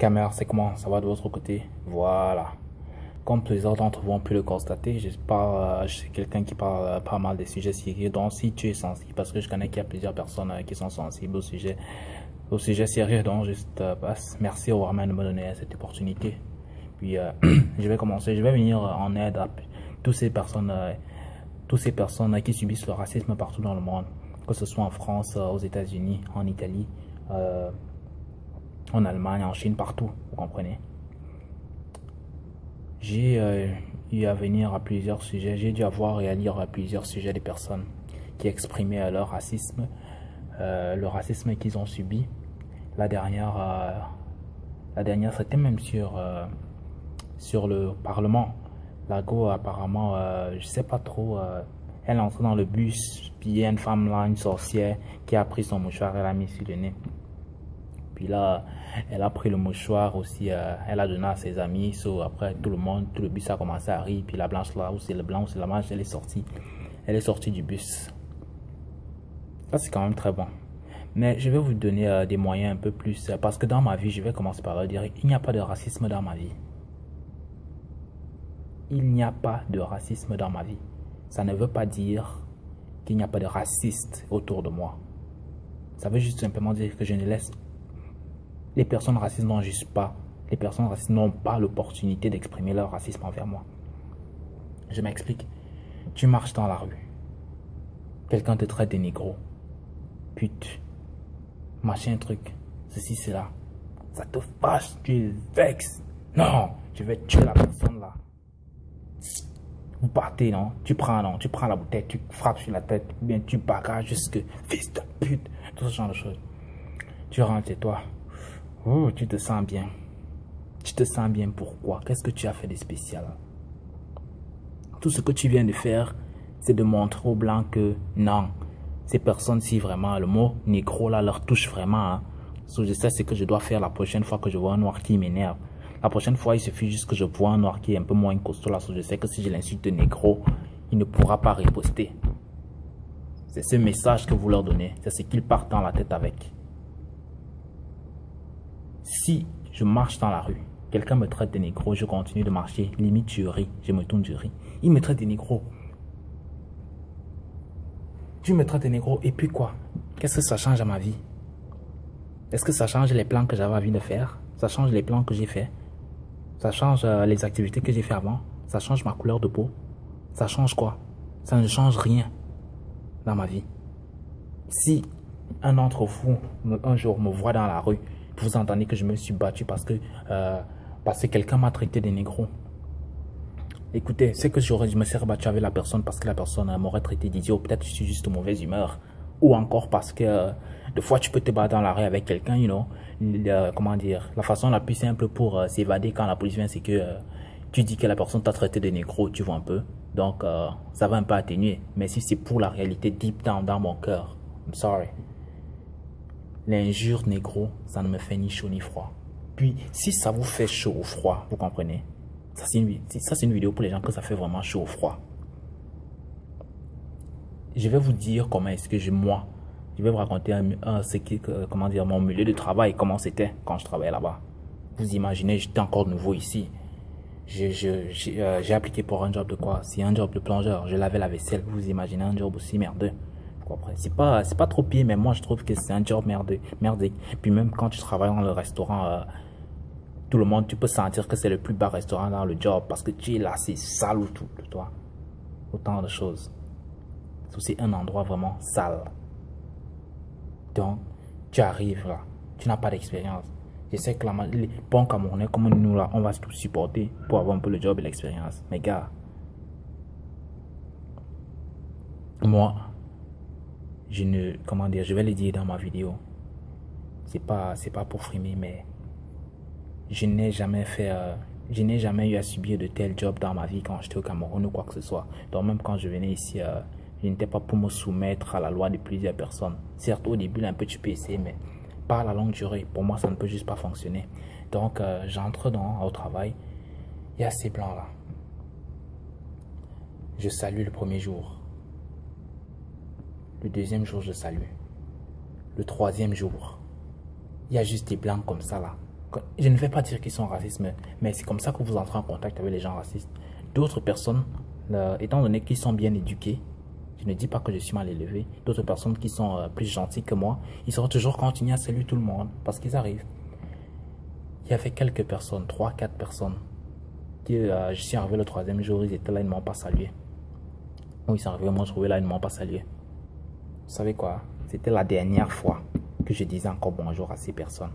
Caméra, c'est comment? Ça va de votre côté? Voilà. Comme plusieurs d'entre vous ont pu le constater, je suis quelqu'un qui parle pas mal des sujets sérieux. Donc, si tu es sensible, parce que je connais qu'il y a plusieurs personnes qui sont sensibles au sujet sérieux, donc juste merci au Warman de me donner cette opportunité. Puis, je vais commencer. Je vais venir en aide à toutes ces personnes, qui subissent le racisme partout dans le monde, que ce soit en France, aux États-Unis, en Italie, en Allemagne, en Chine, partout, vous comprenez. J'ai eu à venir à plusieurs sujets, j'ai dû avoir et à lire à plusieurs sujets des personnes qui exprimaient leur racisme, le racisme qu'ils ont subi. La dernière c'était même sur le Parlement. La go, apparemment, je sais pas trop, elle est entrée dans le bus, puis il y a une femme là, une sorcière, qui a pris son mouchoir, elle a mis sur le nez. Puis là, elle a pris le mouchoir aussi, elle a donné à ses amis. Après, tout le bus a commencé à rire. Puis la blanche là, ou c'est le blanc, ou c'est la blanche, elle est sortie. Elle est sortie du bus. Ça, c'est quand même très bon. Mais je vais vous donner des moyens un peu plus. Parce que dans ma vie, je vais commencer par leur dire, il n'y a pas de racisme dans ma vie. Il n'y a pas de racisme dans ma vie. Ça ne veut pas dire qu'il n'y a pas de racistes autour de moi. Ça veut juste simplement dire que je ne laisse... Les personnes racistes n'ont juste pas... Les personnes racistes n'ont pas l'opportunité d'exprimer leur racisme envers moi. Je m'explique. Tu marches dans la rue. Quelqu'un te traite de négro. Pute. Machin truc. Ceci, cela. Ça te fâche. Tu es vexe. Non. Je vais tuer la personne là. Vous partez, non? Tu prends la bouteille, tu frappes sur la tête, ou bien tu bagarres jusque fils de pute. Tout ce genre de choses. Tu rentres chez toi. Oh, tu te sens bien. Tu te sens bien, pourquoi? Qu'est-ce que tu as fait de spécial? Tout ce que tu viens de faire, c'est de montrer aux blancs que non, ces personnes-ci, vraiment, le mot négro là leur touche vraiment. Hein. Je sais ce que je dois faire la prochaine fois que je vois un noir qui m'énerve. La prochaine fois, il suffit juste que je vois un noir qui est un peu moins costaud là. Je sais que si je l'insulte de négro, il ne pourra pas riposter. C'est ce message que vous leur donnez. C'est ce qu'ils partent dans la tête avec. Si je marche dans la rue, quelqu'un me traite de négro, je continue de marcher, limite je ris, je me tourne, je ris. Il me traite de négro. Tu me traites de négro et puis quoi? Qu'est-ce que ça change à ma vie? Est-ce que ça change les plans que j'avais envie de faire? Ça change les plans que j'ai faits? Ça change les activités que j'ai fait avant? Ça change ma couleur de peau? Ça change quoi? Ça ne change rien dans ma vie. Si un d'entre vous, un jour, me voit dans la rue, vous entendez que je me suis battu parce que quelqu'un m'a traité de négro. Écoutez, c'est que je me serais battu avec la personne parce que la personne m'aurait traité d'idiot. Peut-être que je suis juste de mauvaise humeur. Ou encore parce que des fois tu peux te battre dans la rue avec quelqu'un, you know. Comment dire, la façon la plus simple pour s'évader quand la police vient, c'est que tu dis que la personne t'a traité de négro, tu vois un peu. Donc ça va un peu atténuer. Mais si c'est pour la réalité deep down dans mon cœur, I'm sorry. L'injure négro, ça ne me fait ni chaud ni froid. Puis, si ça vous fait chaud ou froid, vous comprenez? Ça, c'est une vidéo pour les gens que ça fait vraiment chaud ou froid. Je vais vous dire comment est-ce que je vais vous raconter comment dire, mon milieu de travail, comment c'était quand je travaillais là-bas. Vous imaginez, j'étais encore nouveau ici. J'ai appliqué pour un job de quoi? C'est un job de plongeur. Je lavais la vaisselle. Vous imaginez un job aussi merdeux? C'est pas trop pire, mais moi je trouve que c'est un job merdique. Puis même quand tu travailles dans le restaurant, tout le monde, tu peux sentir que c'est le plus bas restaurant dans le job parce que tu es là, c'est sale ou tout, toi. Autant de choses. C'est un endroit vraiment sale. Donc, tu arrives là, tu n'as pas d'expérience. Je sais que les bons Camerounais comme nous là, on va tout supporter pour avoir un peu le job et l'expérience. Mais gars, moi, je vais le dire dans ma vidéo. C'est pas pour frimer, mais je n'ai jamais eu à subir de tels jobs dans ma vie quand j'étais au Cameroun ou quoi que ce soit. Donc même quand je venais ici, je n'étais pas pour me soumettre à la loi de plusieurs personnes. Certes, au début, un peu tu peux essayer, mais pas à la longue durée. Pour moi, ça ne peut juste pas fonctionner. Donc, j'entre au travail. Il y a ces blancs là. Je salue le premier jour. Le deuxième jour, je salue. Le troisième jour, il y a juste des blancs comme ça là. Je ne vais pas dire qu'ils sont racistes, mais c'est comme ça que vous entrez en contact avec les gens racistes. D'autres personnes, étant donné qu'ils sont bien éduqués, je ne dis pas que je suis mal élevé, d'autres personnes qui sont plus gentilles que moi, ils seront toujours continuer à saluer tout le monde parce qu'ils arrivent. Il y avait quelques personnes, 3-4 personnes, qui, je suis arrivé le 3e jour, ils étaient là, ils ne m'ont pas salué. Ou ils sont arrivés, moi je trouvais là, ils ne m'ont pas salué. Vous savez quoi? C'était la dernière fois que je disais encore bonjour à ces personnes.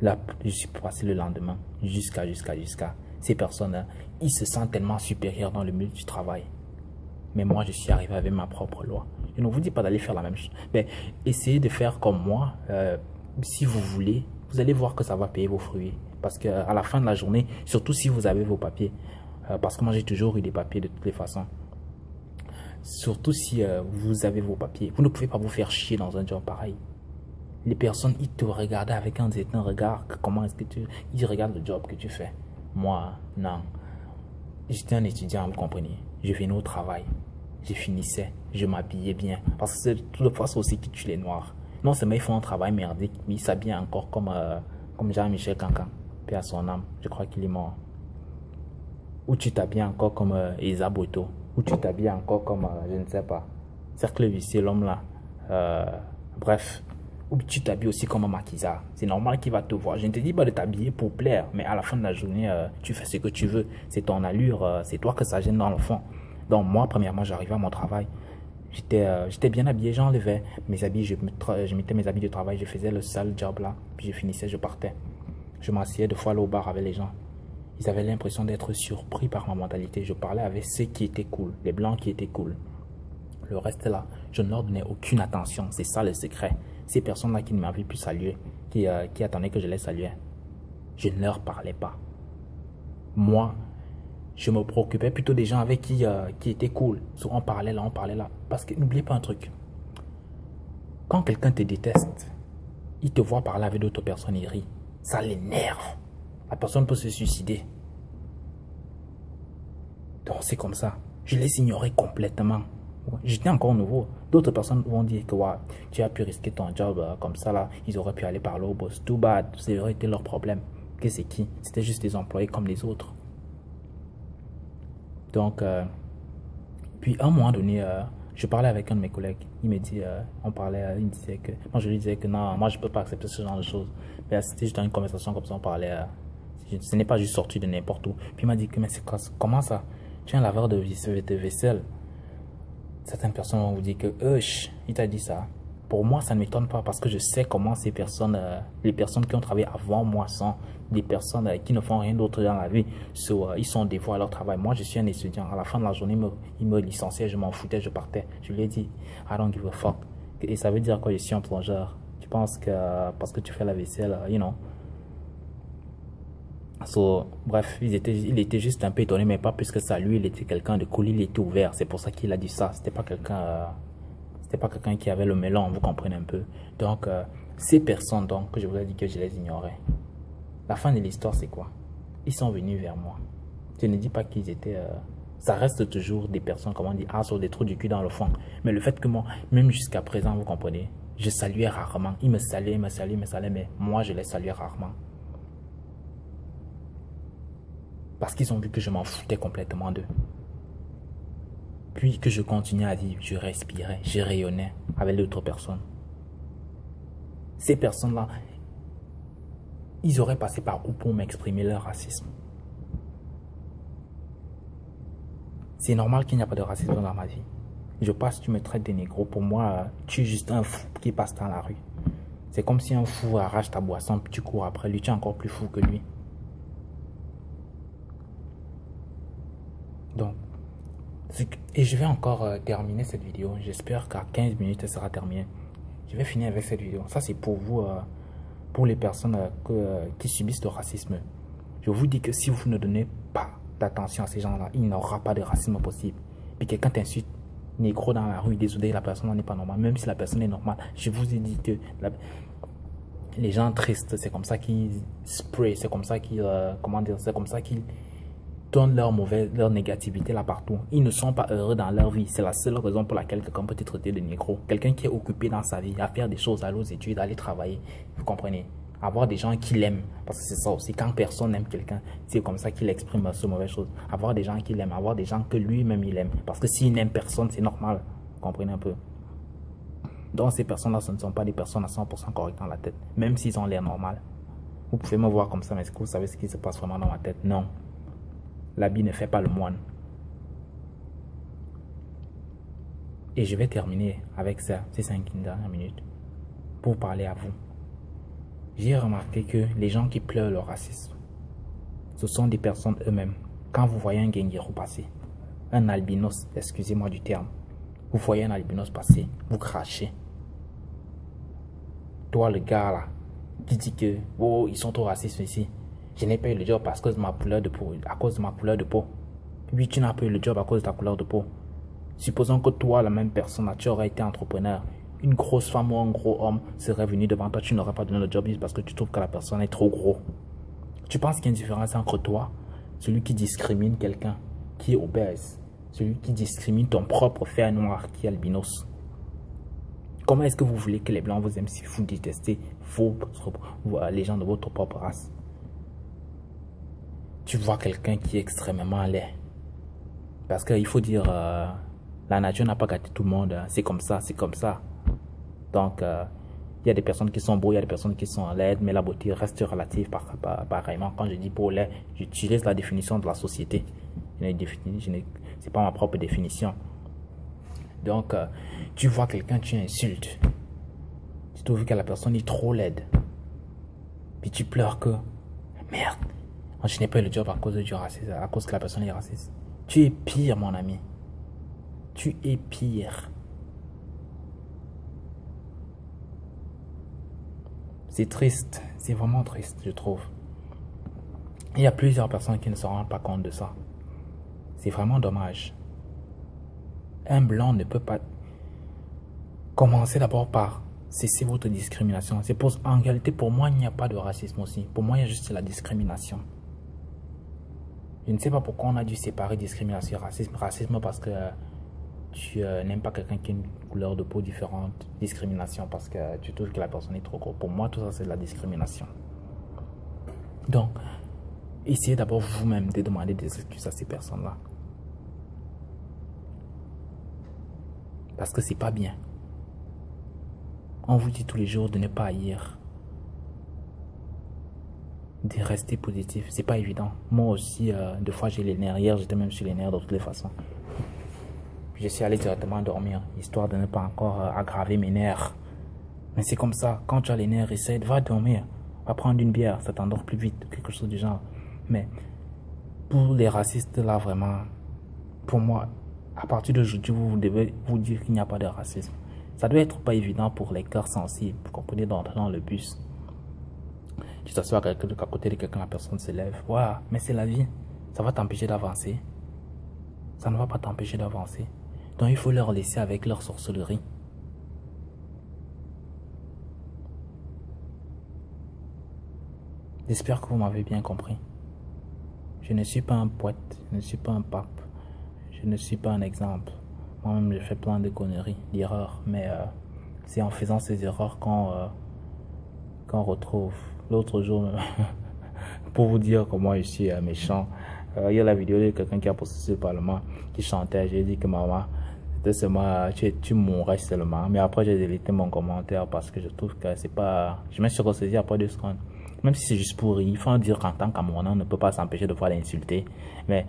Là, je suis passé le lendemain, jusqu'à. Ces personnes, ils se sentent tellement supérieurs dans le milieu du travail. Mais moi, je suis arrivé avec ma propre loi. Je ne vous dis pas d'aller faire la même chose. Mais essayez de faire comme moi. Si vous voulez, vous allez voir que ça va payer vos fruits. Parce qu'à la fin de la journée, surtout si vous avez vos papiers, parce que moi, j'ai toujours eu des papiers de toutes les façons. Surtout si vous avez vos papiers, vous ne pouvez pas vous faire chier dans un job pareil. Les personnes, ils te regardent avec un certain regard. Comment est-ce que ils regardent le job que tu fais. Moi, non. J'étais un étudiant, vous comprenez. Je venais au travail. Je finissais. Je m'habillais bien. Parce que c'est toute fois aussi qui tue les noirs. Non seulement ils font un travail merdique, mais ils s'habillent encore comme Jean-Michel Cancan. Paix à son âme. Je crois qu'il est mort. Ou tu t'habilles encore comme Esa Boto. Ou tu t'habilles encore comme, je ne sais pas, Cercle Vicieux, l'homme là. Bref. Ou tu t'habilles aussi comme un maquisard. C'est normal qu'il va te voir. Je ne te dis pas de t'habiller pour plaire, mais à la fin de la journée, tu fais ce que tu veux. C'est ton allure, c'est toi que ça gêne dans le fond. Donc moi, premièrement, j'arrivais à mon travail. J'étais bien habillé, j'enlevais mes habits, je mettais mes habits de travail, je faisais le sale job là, puis je finissais, je partais. Je m'asseyais 2 fois là au bar avec les gens. Ils avaient l'impression d'être surpris par ma mentalité. Je parlais avec ceux qui étaient cool, les blancs qui étaient cool. Le reste là, je ne leur donnais aucune attention. C'est ça le secret. Ces personnes-là qui ne m'avaient plus salué, qui attendaient que je les saluais, je ne leur parlais pas. Moi, je me préoccupais plutôt des gens avec qui étaient cool. On parlait là. Parce que n'oubliez pas un truc. Quand quelqu'un te déteste, il te voit parler avec d'autres personnes, il rit. Ça l'énerve. La personne peut se suicider. Donc c'est comme ça. Je les ignorais complètement. J'étais encore nouveau. D'autres personnes vont dire que ouais, tu as pu risquer ton job comme ça là. Ils auraient pu aller parler au boss. Too bad. C'est vrai, c'était leur problème. Que c'est qui? C'était juste des employés comme les autres. Donc, puis à un moment donné, je parlais avec un de mes collègues. Il me dit, il me disait que, moi je lui disais que non, moi je peux pas accepter ce genre de choses. Mais c'était juste dans une conversation comme ça, on parlait. Ce n'est pas juste sorti de n'importe où. Puis il m'a dit que mais c'est comment ça? Tu es un laveur de vaisselle. Certaines personnes vont vous dire que, il t'a dit ça. Pour moi, ça ne m'étonne pas parce que je sais comment ces personnes, les personnes qui ont travaillé avant moi sont des personnes qui ne font rien d'autre dans la vie. Ils sont dévoués à leur travail. Moi, je suis un étudiant. À la fin de la journée, ils me licenciaient, je m'en foutais, je partais. Je lui ai dit, I don't give a fuck. Et ça veut dire quoi, je suis un plongeur. Tu penses que parce que tu fais la vaisselle, you know. Bref, il était juste un peu étonné, mais pas plus que ça. Lui, il était quelqu'un de cool, il était ouvert. C'est pour ça qu'il a dit ça. C'était pas quelqu'un qui avait le melon, vous comprenez un peu. Donc, ces personnes donc, que je vous ai dit que je les ignorais. La fin de l'histoire, c'est quoi? Ils sont venus vers moi. Je ne dis pas qu'ils étaient... ça reste toujours des personnes, comment on dit, sur des trous du cul dans le fond. Mais le fait que moi, même jusqu'à présent, vous comprenez, je saluais rarement. Ils me saluaient, mais moi, je les saluais rarement. Parce qu'ils ont vu que je m'en foutais complètement d'eux. Puis que je continuais à vivre, je respirais, je rayonnais avec d'autres personnes. Ces personnes-là, ils auraient passé par où pour m'exprimer leur racisme? C'est normal qu'il n'y a pas de racisme dans ma vie. Je passe, tu me traites de négro. Pour moi, tu es juste un fou qui passe dans la rue. C'est comme si un fou arrache ta boisson, puis tu cours après lui, tu es encore plus fou que lui. Donc, et je vais encore terminer cette vidéo. J'espère qu'à 15 minutes, elle sera terminée. Je vais finir avec cette vidéo. Ça, c'est pour vous, pour les personnes qui subissent le racisme. Je vous dis que si vous ne donnez pas d'attention à ces gens-là, il n'y aura pas de racisme possible. Puis quelqu'un t'insulte, négro dans la rue, désolé, la personne n'est pas normale. Même si la personne est normale, je vous ai dit que les gens tristes, c'est comme ça qu'ils spray, c'est comme ça qu'ils, c'est comme ça qu'ils donnent leur négativité là partout. Ils ne sont pas heureux dans leur vie. C'est la seule raison pour laquelle quelqu'un peut être traité de négro. Quelqu'un qui est occupé dans sa vie à faire des choses, aller aux études, aller travailler. Vous comprenez? Avoir des gens qui l'aiment. Parce que c'est ça aussi. Quand personne n'aime quelqu'un, c'est comme ça qu'il exprime ce mauvais chose. Avoir des gens qui l'aiment. Avoir des gens que lui-même il aime. Parce que s'il n'aime personne, c'est normal. Vous comprenez un peu? Donc ces personnes-là, ce ne sont pas des personnes à 100% correctes dans la tête. Même s'ils ont l'air normal. Vous pouvez me voir comme ça, mais est-ce que vous savez ce qui se passe vraiment dans ma tête? Non. L'habit ne fait pas le moine. Et je vais terminer avec ça, ces 5 dernières minutes, pour parler à vous. J'ai remarqué que les gens qui pleurent le racisme, ce sont des personnes eux-mêmes. Quand vous voyez un guinguero passer, un albinos, excusez-moi du terme, vous voyez un albinos passer, vous crachez. Toi, le gars là, qui dit que oh, ils sont trop racistes ici. Je n'ai pas eu le job parce que de ma couleur de peau, à cause de ma couleur de peau. Puis tu n'as pas eu le job à cause de ta couleur de peau. Supposons que toi, la même personne, tu aurais été entrepreneur. Une grosse femme ou un gros homme serait venu devant toi, tu n'aurais pas donné le job parce que tu trouves que la personne est trop gros. Tu penses qu'il y a une différence entre toi, celui qui discrimine quelqu'un qui est obèse, celui qui discrimine ton propre frère noir qui est albinos. Comment est-ce que vous voulez que les blancs vous aiment si vous détestez les gens de votre propre race? Tu vois quelqu'un qui est extrêmement laid. Parce qu'il faut dire, la nature n'a pas gâté tout le monde. C'est comme ça, c'est comme ça. Donc, il y a des personnes qui sont beaux, il y a des personnes qui sont laides, mais la beauté reste relative pareillement. Quand je dis beau, laid, j'utilise la définition de la société. C'est pas ma propre définition. Donc, tu vois quelqu'un, tu insultes. Tu trouves que la personne est trop laide. Puis tu pleures que, merde, je n'ai pas eu le job à cause du racisme, à cause que la personne est raciste. Tu es pire, mon ami. Tu es pire. C'est triste. C'est vraiment triste, je trouve. Il y a plusieurs personnes qui ne se rendent pas compte de ça. C'est vraiment dommage. Un blanc ne peut pas commencer d'abord par cesser votre discrimination. En réalité, pour moi, il n'y a pas de racisme aussi. Pour moi, il y a juste la discrimination. Je ne sais pas pourquoi on a dû séparer discrimination et racisme. Racisme parce que tu n'aimes pas quelqu'un qui a une couleur de peau différente. Discrimination parce que tu trouves que la personne est trop grosse. Pour moi, tout ça, c'est de la discrimination. Donc, essayez d'abord vous-même de demander des excuses à ces personnes-là. Parce que c'est pas bien. On vous dit tous les jours de ne pas haïr. De rester positif. C'est pas évident. Moi aussi, des fois, j'ai les nerfs. Hier, j'étais même sur les nerfs de toutes les façons. Je suis allé directement dormir, histoire de ne pas encore aggraver mes nerfs. Mais c'est comme ça. Quand tu as les nerfs, essaie, va dormir. Va prendre une bière, ça t'endort plus vite. Quelque chose du genre. Mais pour les racistes, là, vraiment, pour moi, à partir d'aujourd'hui, vous devez vous dire qu'il n'y a pas de racisme. Ça doit être pas évident pour les cœurs sensibles. Vous comprenez, d'entrer dans le bus. Tu t'assois à côté de quelqu'un, la personne se lève. Ouais, mais c'est la vie. Ça va t'empêcher d'avancer. Ça ne va pas t'empêcher d'avancer. Donc il faut leur laisser avec leur sorcellerie. J'espère que vous m'avez bien compris. Je ne suis pas un poète, je ne suis pas un pape, je ne suis pas un exemple. Moi-même, je fais plein de conneries, d'erreurs, mais c'est en faisant ces erreurs qu'on retrouve. L'autre jour, pour vous dire comment je suis méchant, il y a la vidéo de quelqu'un qui a posté sur le Parlement qui chantait. J'ai dit que maman, c'était seulement, tu mourrais seulement. Mais après, j'ai délité mon commentaire parce que je trouve que c'est pas. Je me suis ressaisi après 2 secondes. Même si c'est juste pour rire, il faut dire qu'en tant qu'Amourant, on ne peut pas s'empêcher de pouvoir l'insulter. Mais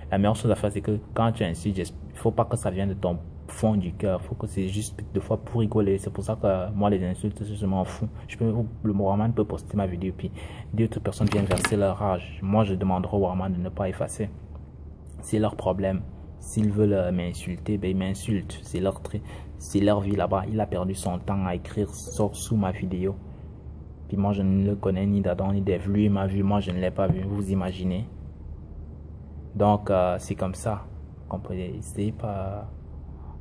la meilleure chose à faire, c'est que quand tu insultes, il ne faut pas que ça vienne de ton fond du cœur. Il faut que c'est juste des fois pour rigoler. C'est pour ça que moi, les insultes, je m'en fous. Le Warman peut poster ma vidéo, puis d'autres personnes viennent verser leur rage. Moi, je demanderai au Warman de ne pas effacer. C'est leur problème. S'ils veulent m'insulter, ben ils m'insultent. C'est leur vie là-bas. Il a perdu son temps à écrire sous ma vidéo. Puis moi, je ne le connais ni d'Adam ni d'Ève. Lui, il m'a vu, moi, je ne l'ai pas vu. Vous imaginez? Donc, c'est comme ça. Comprenez? C'est pas...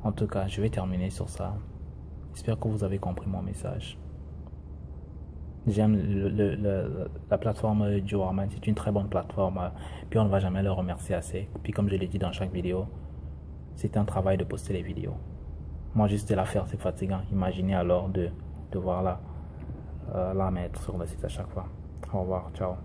En tout cas, je vais terminer sur ça. J'espère que vous avez compris mon message. J'aime la plateforme du Warman. C'est une très bonne plateforme. Puis on ne va jamais le remercier assez. Puis comme je l'ai dit dans chaque vidéo, c'est un travail de poster les vidéos. Moi, juste de la faire, c'est fatigant. Imaginez alors de voir là. la mettre sur le site à chaque fois. Au revoir, ciao.